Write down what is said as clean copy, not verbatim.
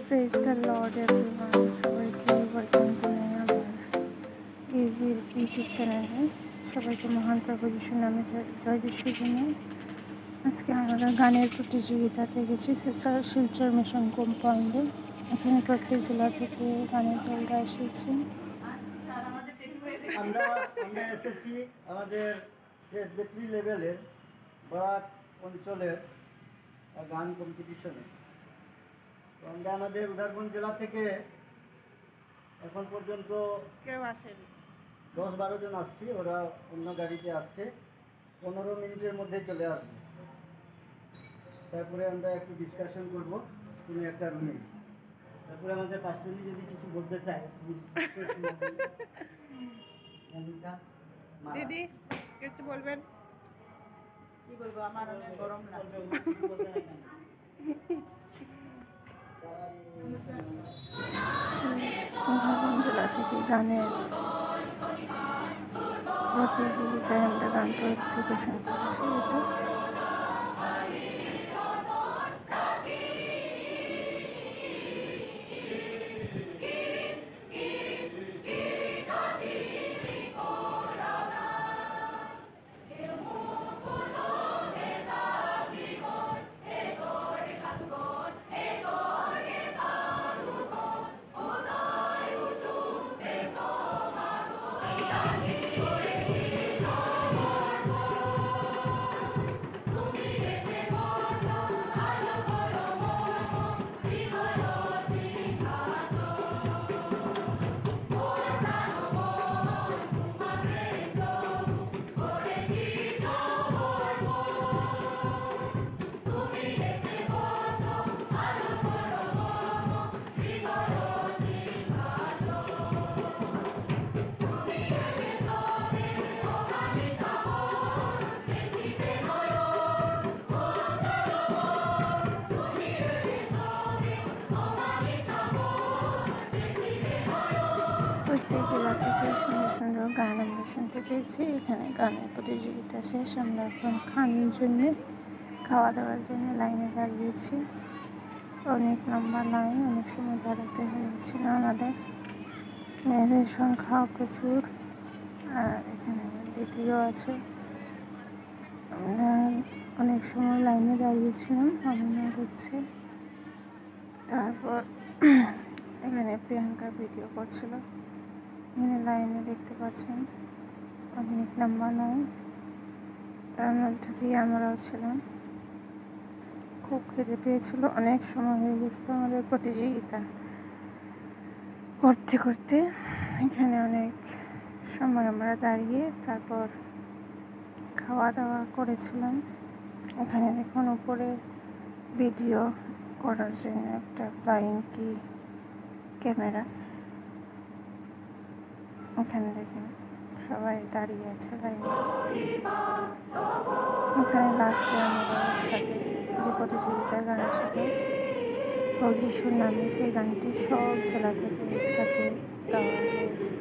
Praise the Lord everyone, সবাইকে welcome জানাই আমার ইউটিউব চ্যানেলে। সবাইকে মহান প্রভু যিশুর নামে জয় যিশুর জন্য। আজকে আমরা গানের প্রতিযোগিতাতে গেছি শিলচর মিশন কম্পাউন্ডে। এখানে প্রত্যেক জেলা থেকে গানের দলরা এসেছে। আমরা এসেছি আমাদের প্রেসবিটারি লেভেলের বরাক অঞ্চলের গান কম্পিটিশনে। তো আমরা আমাদের উদারবন্দ জেলা থেকে এখন পর্যন্ত কেউ আসেনি, 10-12 জন আসছি। ওরা অন্য গাড়িতে আসছে, 15 মিনিটের মধ্যে চলে আসবে। তারপরে আমরা একটু ডিসকাশন করব কোনো একটা রুমে। তারপরে আমাদের পার্সোনালি যদি কিছু বলতে চায় দিদি কিছু বলবেন? কি বলবো, আমার অনেক গরম লাগছে। জেলা থেকে গানের প্রতিযোগিতায় আমরা গান পরিবেশন করেছি। এটা প্রত্যেক জেলা থেকে সুন্দর সুন্দর গান আমরা শুনতে পেয়েছি। এখানে গানের প্রতিযোগিতা শেষ। আমরা এখন খাওয়ার জন্য খাওয়ার জন্য লাইনে দাঁড়িয়েছি। অনেক লম্বা লাইন, অনেক সময় দাঁড়াতে হয়েছিল আমাদের। মেয়েদের সংখ্যা প্রচুর, আর এখানে দিদিও আছে। আমরা অনেক সময় লাইনে দাঁড়িয়েছিলাম, আমরা দেখছি। তারপর এখানে প্রিয়াঙ্কা ভিডিও করছিল। এখানে লাইনে দেখতে পাচ্ছেন অনেক লম্বা লাইন, তার মধ্যে দিয়ে আমরাও ছিলাম। খুব খিদে পেয়েছিল, অনেক সময় হয়ে গেছিলো আমাদের প্রতিযোগিতা করতে করতে। এখানে অনেক সময় আমরা দাঁড়িয়ে তারপর খাওয়া দাওয়া করেছিলাম। এখানে দেখুন উপরে ভিডিও করার জন্য একটা ফ্লাইং কি ক্যামেরা। এখানে দেখেন সবাই দাঁড়িয়ে আছে লাইনে। এখানে লাস্টে আমরা একসাথে যে প্রতিযোগিতার গান ছিল প্রভু যিশুর নামে, সেই গানটি সব জেলা থেকে একসাথে গাওয়া হয়েছিল।